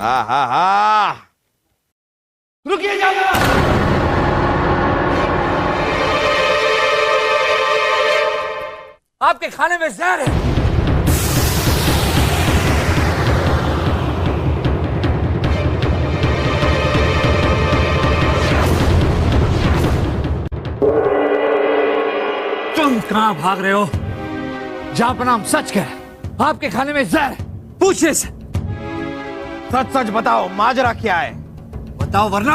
हा। रुकिए जाना। आपके खाने में जहर है। तुम कहां भाग रहे हो? जापनाम सच कह, आपके खाने में जहर है। पूछिए से। सच सच बताओ, माजरा क्या है? बताओ वरना।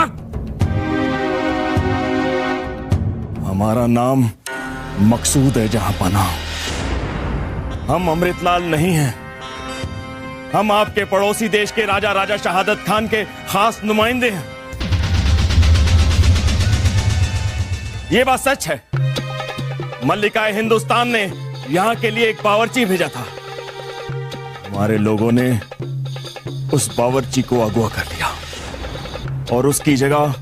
हमारा नाम मकसूद है जहांपनाह। हम अमृतलाल नहीं हैं। हम आपके पड़ोसी देश के राजा राजा शहादत खान के खास नुमाइंदे हैं। ये बात सच है। मल्लिकाए हिंदुस्तान ने यहां के लिए एक बावर्ची भेजा था। हमारे लोगों ने उस बावर्ची को अगवा कर लिया और उसकी जगह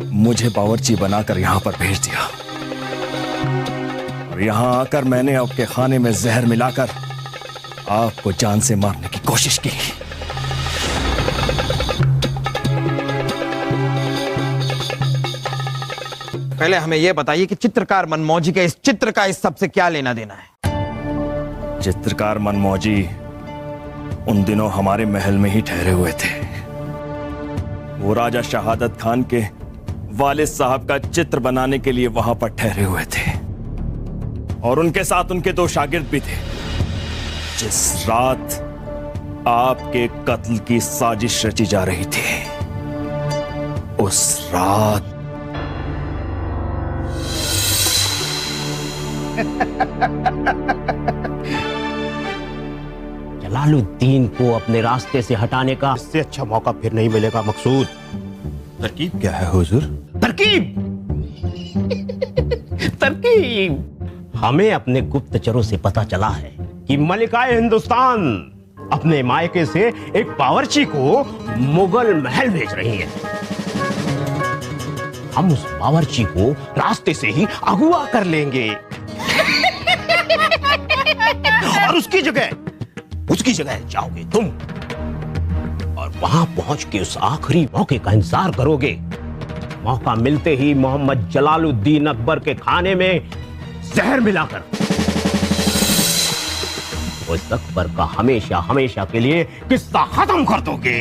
मुझे बावर्ची बनाकर यहां पर भेज दिया। और यहां आकर मैंने आपके खाने में जहर मिलाकर आपको जान से मारने की कोशिश की। पहले हमें यह बताइए कि चित्रकार मनमौजी के इस चित्र का इस सबसे क्या लेना देना है? चित्रकार मनमौजी उन दिनों हमारे महल में ही ठहरे हुए थे। वो राजा शहादत खान के वालिद साहब का चित्र बनाने के लिए वहां पर ठहरे हुए थे और उनके साथ उनके 2 शागिर्द भी थे। जिस रात आपके कत्ल की साजिश रची जा रही थी, उस रात जलालुद्दीन को अपने रास्ते से हटाने का इससे अच्छा मौका फिर नहीं मिलेगा मकसूद। तरकीब क्या है हुजूर? तरकीब तरकीब हमें अपने गुप्तचरों से पता चला है कि मलिकाए हिंदुस्तान अपने मायके से एक बावर्ची को मुगल महल भेज रही है। हम उस बावर्ची को रास्ते से ही अगवा कर लेंगे और उसकी जगह जाओगे तुम और वहां पहुंच के उस आखिरी मौके का इंतजार करोगे। मौका मिलते ही मोहम्मद जलालुद्दीन अकबर के खाने में जहर मिलाकर उस अकबर का हमेशा हमेशा के लिए किस्सा खत्म कर दोगे।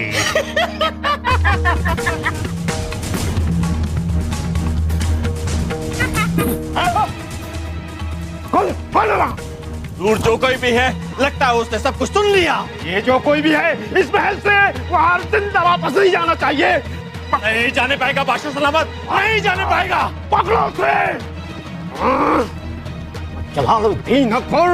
दूर जो कोई भी है, लगता है उसने सब कुछ सुन लिया। ये जो कोई भी है इस महल से वहां जिंदा वापस नहीं जाना चाहिए। नहीं जाने पाएगा बादशाह सलामत, नहीं जाने पाएगा। पकड़ो उसे। जलालुद्दीन अकबर।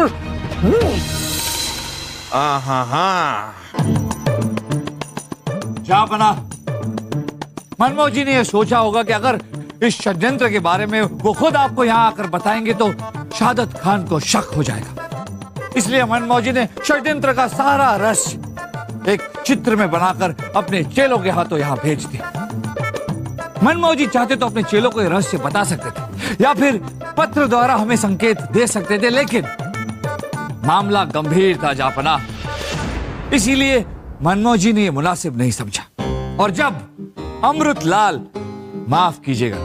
जापनाह, मनमौजी ने यह सोचा होगा कि अगर इस षड्यंत्र के बारे में वो खुद आपको यहाँ आकर बताएंगे तो शहादत खान को शक हो जाएगा। इसलिए मनमौजी ने षड्यंत्र का सारा रहस्य एक चित्र में बनाकर अपने चेलों के हाथों यहाँ भेज दिया। मनमौजी चाहते तो अपने चेलों को यह रहस्य बता सकते थे या फिर पत्र द्वारा हमें संकेत दे सकते थे, लेकिन मामला गंभीर था जापनाह, इसीलिए मनमौजी ने यह मुनासिब नहीं समझा। और जब अमृतलाल, माफ कीजिएगा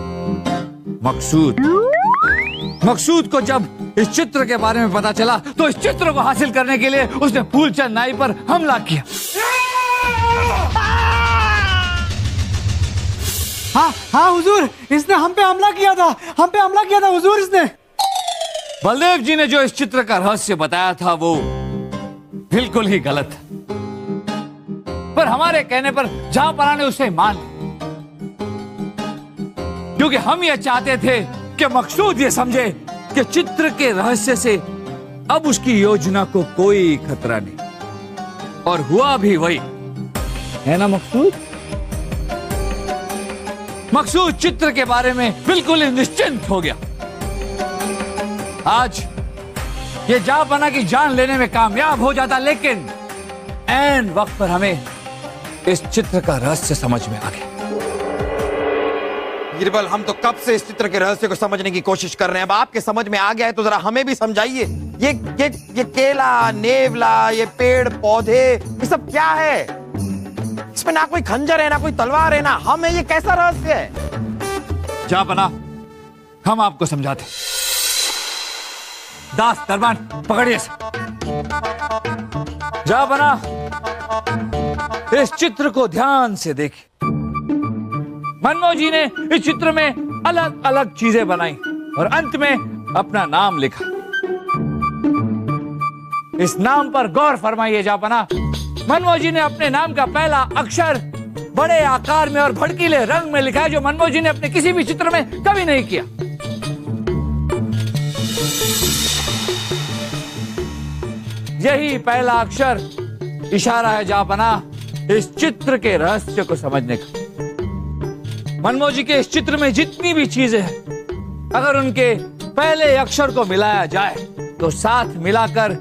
मकसूद को जब इस चित्र के बारे में पता चला तो इस चित्र को हासिल करने के लिए उसने फूलचंद नाई पर हमला किया। हाँ हुजूर, इसने हम पे हमला किया था हुजूर। इसने बलदेव जी ने जो इस चित्र का रहस्य बताया था वो बिल्कुल ही गलत है, पर हमारे कहने पर जहांपनाह ने उसे मान लिया, क्योंकि हम ये चाहते थे कि मकसूद ये समझे कि चित्र के रहस्य से अब उसकी योजना को कोई खतरा नहीं। और हुआ भी वही है ना मकसूद चित्र के बारे में बिल्कुल ही निश्चिंत हो गया। आज ये जहांपनाह की जान लेने में कामयाब हो जाता, लेकिन ऐन वक्त पर हमें इस चित्र का रहस्य समझ में आ गया। गिरबल, हम तो कब से इस चित्र के रहस्य को समझने की कोशिश कर रहे हैं। अब आपके समझ में आ गया है तो जरा हमें भी समझाइए। ये केला, नेवला, ये पेड़ पौधे, ये सब क्या है? इस इसमें ना कोई खंजर है, ना कोई तलवार है, ना हम है। ये कैसा रहस्य है? जहापना, हम आपको समझाते। दास दरबान पकड़िए इसे। जहापना, इस चित्र को ध्यान से देखिए। मनमोहन जी ने इस चित्र में अलग अलग चीजें बनाई और अंत में अपना नाम लिखा। इस नाम पर गौर फरमाइए जहापना। मनमोहन जी ने अपने नाम का पहला अक्षर बड़े आकार में और भड़कीले रंग में लिखा है, जो मनमोहन जी ने अपने किसी भी चित्र में कभी नहीं किया। यही पहला अक्षर इशारा है जहापना इस चित्र के रहस्य को समझने का। मनमोहन जी के इस चित्र में जितनी भी चीजें हैं, अगर उनके पहले अक्षर को मिलाया जाए तो साथ मिलाकर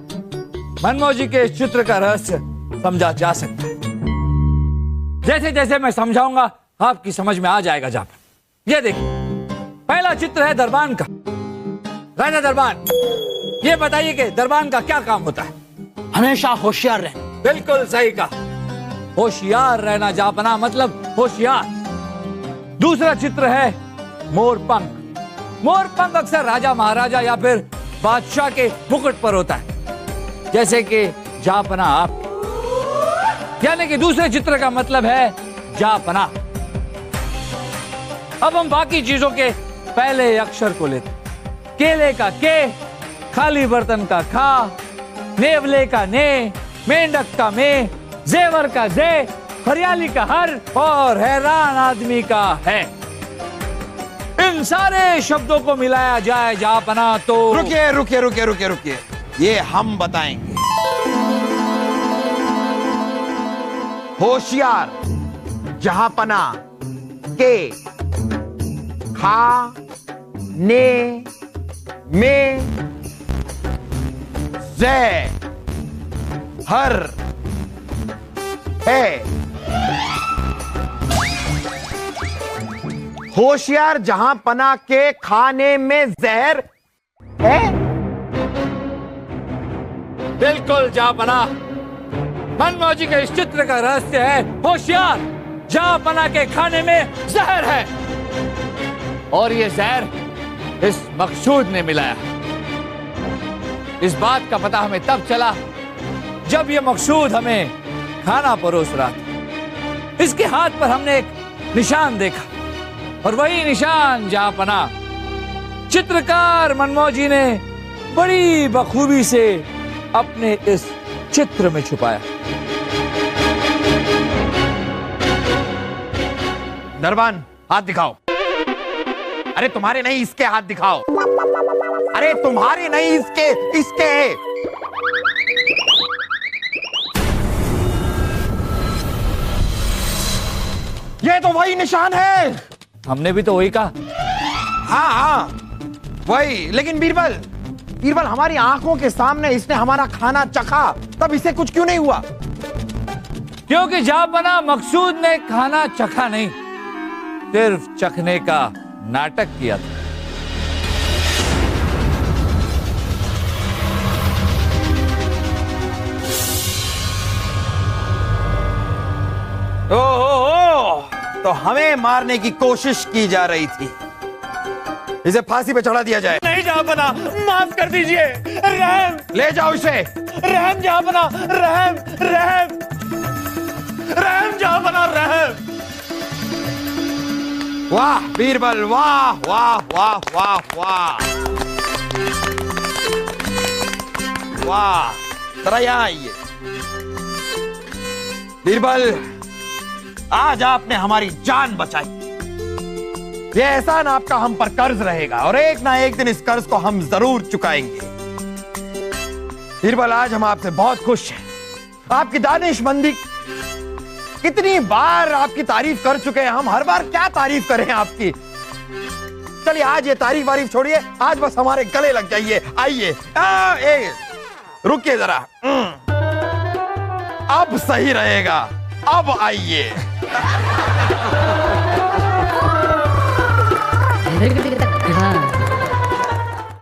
मनमोहन जी के इस चित्र का रहस्य समझा जा सकता है। जैसे जैसे मैं समझाऊंगा आपकी समझ में आ जाएगा। जहापना, ये देखिए, पहला चित्र है दरबान का। राजा दरबान, ये बताइए कि दरबान का क्या काम होता है? हमेशा होशियार रहे। बिल्कुल सही कहा, होशियार रहना जहापना, मतलब होशियार। दूसरा चित्र है मोरपंख। मोरपंख अक्सर राजा महाराजा या फिर बादशाह के मुकुट पर होता है, जैसे कि जहापना आप। यानी कि दूसरे चित्र का मतलब है जहापना। अब हम बाकी चीजों के पहले अक्षर को लेते। केले का के, खाली बर्तन का खा, नेवले का ने, मेंढक का में, जेवर का जे, हरियाली का हर और हैरान आदमी का है। इन सारे शब्दों को मिलाया जाए जहापना तो। रुकिए रुकिए रुकिए रुकिए रुकिए, ये हम बताएंगे। होशियार, जहापना, के, खा, ने, में, जे, हर, है। होशियार जहांपना के खाने में जहर है। बिल्कुल जहापना, मनमोहन जी के इस चित्र का रहस्य है होशियार जहांपना के खाने में जहर है, और ये जहर इस मकसूद ने मिलाया। इस बात का पता हमें तब चला जब ये मकसूद हमें खाना परोस रहा था। इसके हाथ पर हमने एक निशान देखा, और वही निशान जहांपना चित्रकार मनमोहन जी ने बड़ी बखूबी से अपने इस चित्र में छुपाया। दरबान, हाथ दिखाओ। अरे तुम्हारे नहीं, इसके हाथ दिखाओ। अरे तुम्हारे नहीं, इसके, इसके। ये तो वही निशान है। हमने भी तो वही कहा। हाँ हाँ वही, लेकिन बीरबल, बीरबल हमारी आंखों के सामने इसने हमारा खाना चखा, तब इसे कुछ क्यों नहीं हुआ? क्योंकि जहांपना मकसूद ने खाना चखा नहीं, सिर्फ चखने का नाटक किया था। ओहो, तो हमें मारने की कोशिश की जा रही थी। इसे फांसी पे चढ़ा दिया जाए। नहीं जहांपना, माफ कर दीजिए। रहम, ले जाओ इसे। रहम जहांपना, रहम, रहम, रहम जहांपना, रहम। वाह बीरबल, वाह वाह वाह वाह वाह वाह। जरा यहाँ आइए। बीरबल, आज आपने हमारी जान बचाई। ये एहसान आपका हम पर कर्ज रहेगा, और एक ना एक दिन इस कर्ज को हम जरूर चुकाएंगे। बीरबल, आज हम आपसे बहुत खुश हैं। आपकी दानिशमंदी, कितनी बार आपकी तारीफ कर चुके हैं हम, हर बार क्या तारीफ करें आपकी। चलिए आज ये तारीफ वारीफ छोड़िए, आज बस हमारे गले लग जाइए। आइए, रुकिए जरा। अब सही रहेगा, अब आइए। हाँ